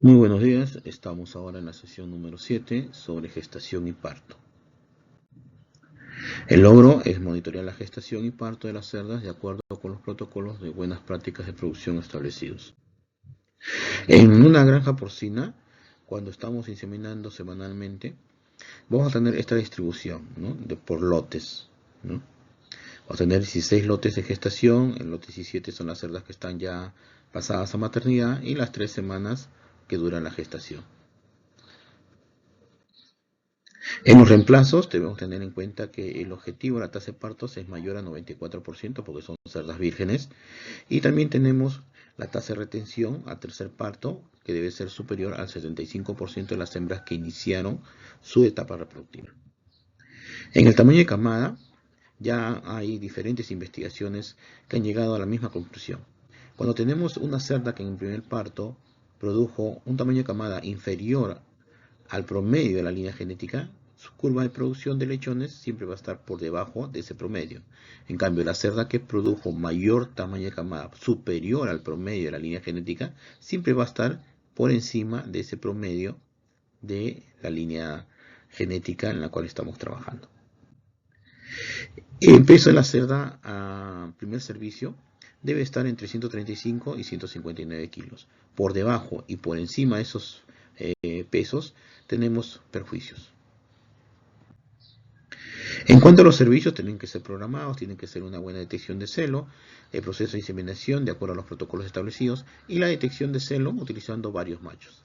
Muy buenos días, estamos ahora en la sesión número 7 sobre gestación y parto. El logro es monitorear la gestación y parto de las cerdas de acuerdo con los protocolos de buenas prácticas de producción establecidos. En una granja porcina, cuando estamos inseminando semanalmente, vamos a tener esta distribución, ¿no? Por lotes, ¿no? Vamos a tener 16 lotes de gestación, el lote 17 son las cerdas que están ya pasadas a maternidad y las 3 semanas que dura la gestación. En los reemplazos debemos tener en cuenta que el objetivo de la tasa de partos es mayor a 94% porque son cerdas vírgenes, y también tenemos la tasa de retención al tercer parto que debe ser superior al 75% de las hembras que iniciaron su etapa reproductiva. En el tamaño de camada ya hay diferentes investigaciones que han llegado a la misma conclusión. Cuando tenemos una cerda que en el primer parto produjo un tamaño de camada inferior al promedio de la línea genética, su curva de producción de lechones siempre va a estar por debajo de ese promedio. En cambio, la cerda que produjo mayor tamaño de camada superior al promedio de la línea genética, siempre va a estar por encima de ese promedio de la línea genética en la cual estamos trabajando. El peso de la cerda a primer servicio debe estar entre 135 y 159 kilos. Por debajo y por encima de esos pesos tenemos perjuicios. En cuanto a los servicios, tienen que ser programados, tienen que ser una buena detección de celo, el proceso de inseminación de acuerdo a los protocolos establecidos y la detección de celo utilizando varios machos.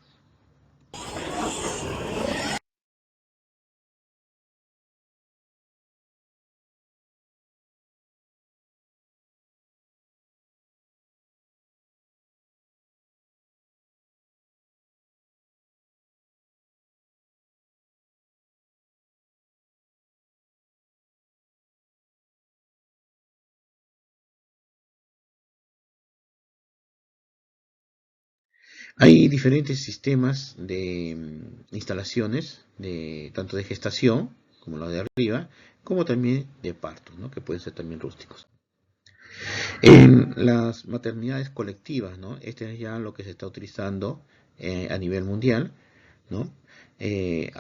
Hay diferentes sistemas de instalaciones, tanto de gestación, como la de arriba, como también de parto, ¿no? Que pueden ser también rústicos. En las maternidades colectivas, ¿no? Este es ya lo que se está utilizando a nivel mundial, ¿no?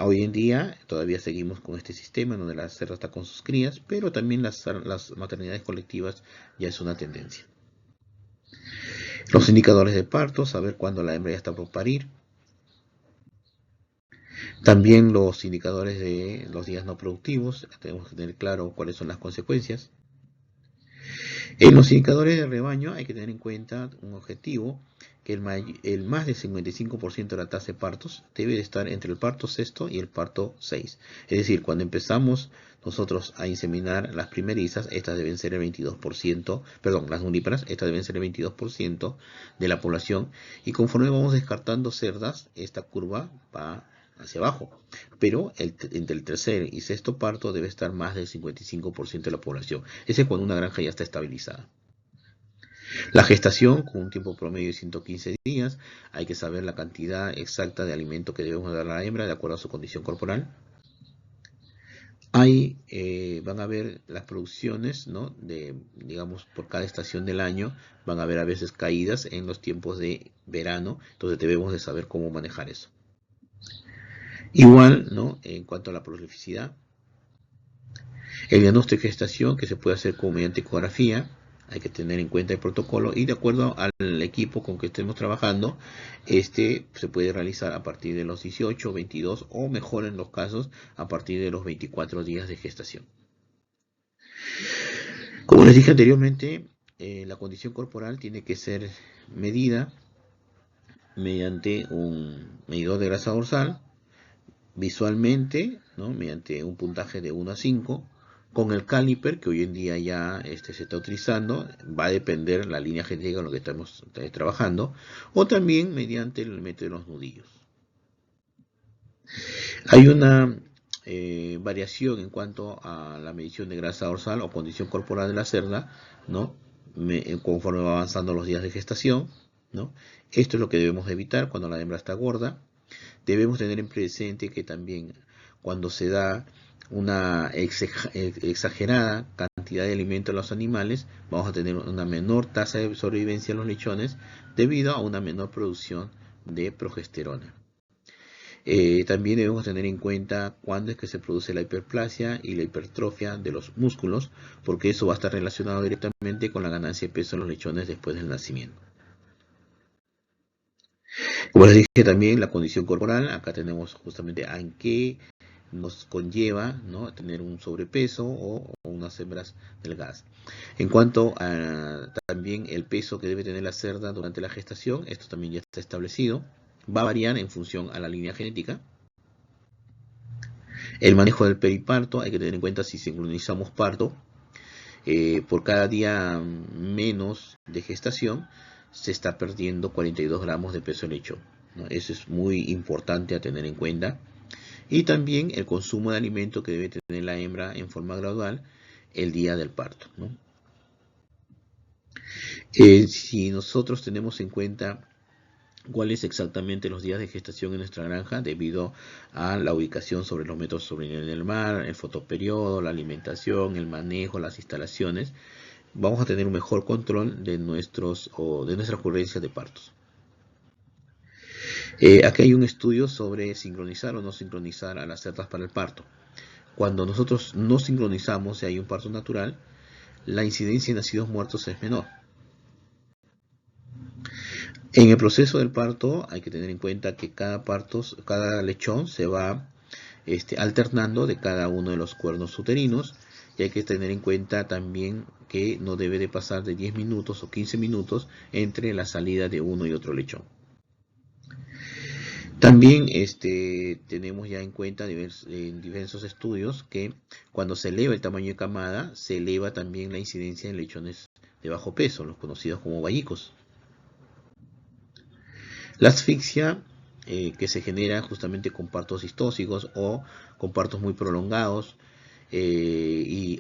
Hoy en día todavía seguimos con este sistema donde la cerda está con sus crías, pero también las maternidades colectivas ya es una tendencia. Los indicadores de parto, saber cuándo la hembra ya está por parir. También los indicadores de los días no productivos, tenemos que tener claro cuáles son las consecuencias. En los indicadores de rebaño hay que tener en cuenta un objetivo, que el más del 55% de la tasa de partos debe de estar entre el parto sexto y el parto 6. Es decir, cuando empezamos nosotros a inseminar las primerizas, estas deben ser el 22%, perdón, las nulíparas, estas deben ser el 22% de la población, y conforme vamos descartando cerdas, esta curva va hacia abajo. Pero entre el tercer y sexto parto debe estar más del 55% de la población. Ese es cuando una granja ya está estabilizada. La gestación, con un tiempo promedio de 115 días, hay que saber la cantidad exacta de alimento que debemos dar a la hembra de acuerdo a su condición corporal. Van a ver las producciones, ¿no? Digamos, por cada estación del año, van a haber a veces caídas en los tiempos de verano, entonces debemos de saber cómo manejar eso. Igual, ¿no? En cuanto a la prolificidad, el diagnóstico de gestación que se puede hacer mediante ecografía, hay que tener en cuenta el protocolo y de acuerdo al equipo con que estemos trabajando, este se puede realizar a partir de los 18, 22 o mejor en los casos a partir de los 24 días de gestación. Como les dije anteriormente, la condición corporal tiene que ser medida mediante un medidor de grasa dorsal, visualmente, ¿no? Mediante un puntaje de 1 a 5, con el caliper que hoy en día ya se está utilizando, va a depender la línea genética en lo que estamos trabajando, o también mediante el método de los nudillos. Hay una variación en cuanto a la medición de grasa dorsal o condición corporal de la cerda, ¿no? Conforme va avanzando los días de gestación, ¿no? Esto es lo que debemos evitar cuando la hembra está gorda. Debemos tener en presente que también cuando se da una exagerada cantidad de alimento a los animales, vamos a tener una menor tasa de sobrevivencia en los lechones debido a una menor producción de progesterona. También debemos tener en cuenta cuándo es que se produce la hiperplasia y la hipertrofia de los músculos, porque eso va a estar relacionado directamente con la ganancia de peso en los lechones después del nacimiento. Como les dije también, la condición corporal, acá tenemos justamente en qué nos conlleva, ¿no?, tener un sobrepeso o unas hembras delgadas. En cuanto a también el peso que debe tener la cerda durante la gestación, esto también ya está establecido. Va a variar en función a la línea genética. El manejo del periparto, hay que tener en cuenta si sincronizamos parto, por cada día menos de gestación se está perdiendo 42 gramos de peso lecho, ¿no? Eso es muy importante a tener en cuenta. Y también el consumo de alimento que debe tener la hembra en forma gradual el día del parto, ¿no? Si nosotros tenemos en cuenta cuáles exactamente los días de gestación en nuestra granja, debido a la ubicación sobre los metros sobre el nivel del mar, el fotoperiodo, la alimentación, el manejo, las instalaciones, vamos a tener un mejor control de nuestras ocurrencias de partos. Aquí hay un estudio sobre sincronizar o no sincronizar a las cerdas para el parto. Cuando nosotros no sincronizamos, si hay un parto natural, la incidencia de nacidos muertos es menor. En el proceso del parto hay que tener en cuenta que cada lechón se va alternando de cada uno de los cuernos uterinos, y hay que tener en cuenta también que no debe de pasar de 10 minutos o 15 minutos entre la salida de uno y otro lechón. También tenemos ya en cuenta en diversos estudios que cuando se eleva el tamaño de camada, se eleva también la incidencia de lechones de bajo peso, los conocidos como vallicos. La asfixia, que se genera justamente con partos distóxicos o con partos muy prolongados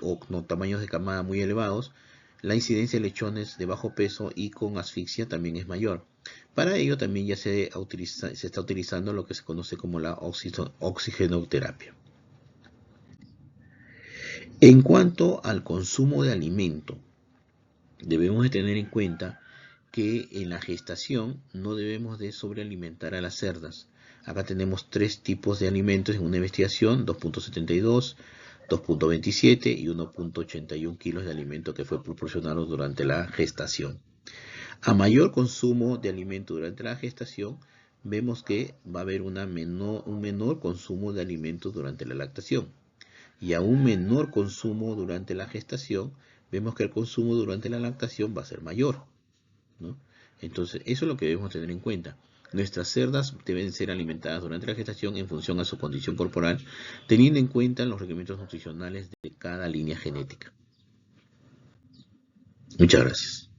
o con tamaños de camada muy elevados, la incidencia de lechones de bajo peso y con asfixia también es mayor. Para ello también ya se está utilizando lo que se conoce como la oxigenoterapia. En cuanto al consumo de alimento, debemos de tener en cuenta que en la gestación no debemos de sobrealimentar a las cerdas. Acá tenemos 3 tipos de alimentos en una investigación: 2.72, 2.27 y 1.81 kilos de alimento que fue proporcionado durante la gestación. A mayor consumo de alimento durante la gestación, vemos que va a haber un menor consumo de alimentos durante la lactación. Y a un menor consumo durante la gestación, vemos que el consumo durante la lactación va a ser mayor, ¿no? Entonces, eso es lo que debemos tener en cuenta. Nuestras cerdas deben ser alimentadas durante la gestación en función a su condición corporal, teniendo en cuenta los requerimientos nutricionales de cada línea genética. Muchas gracias.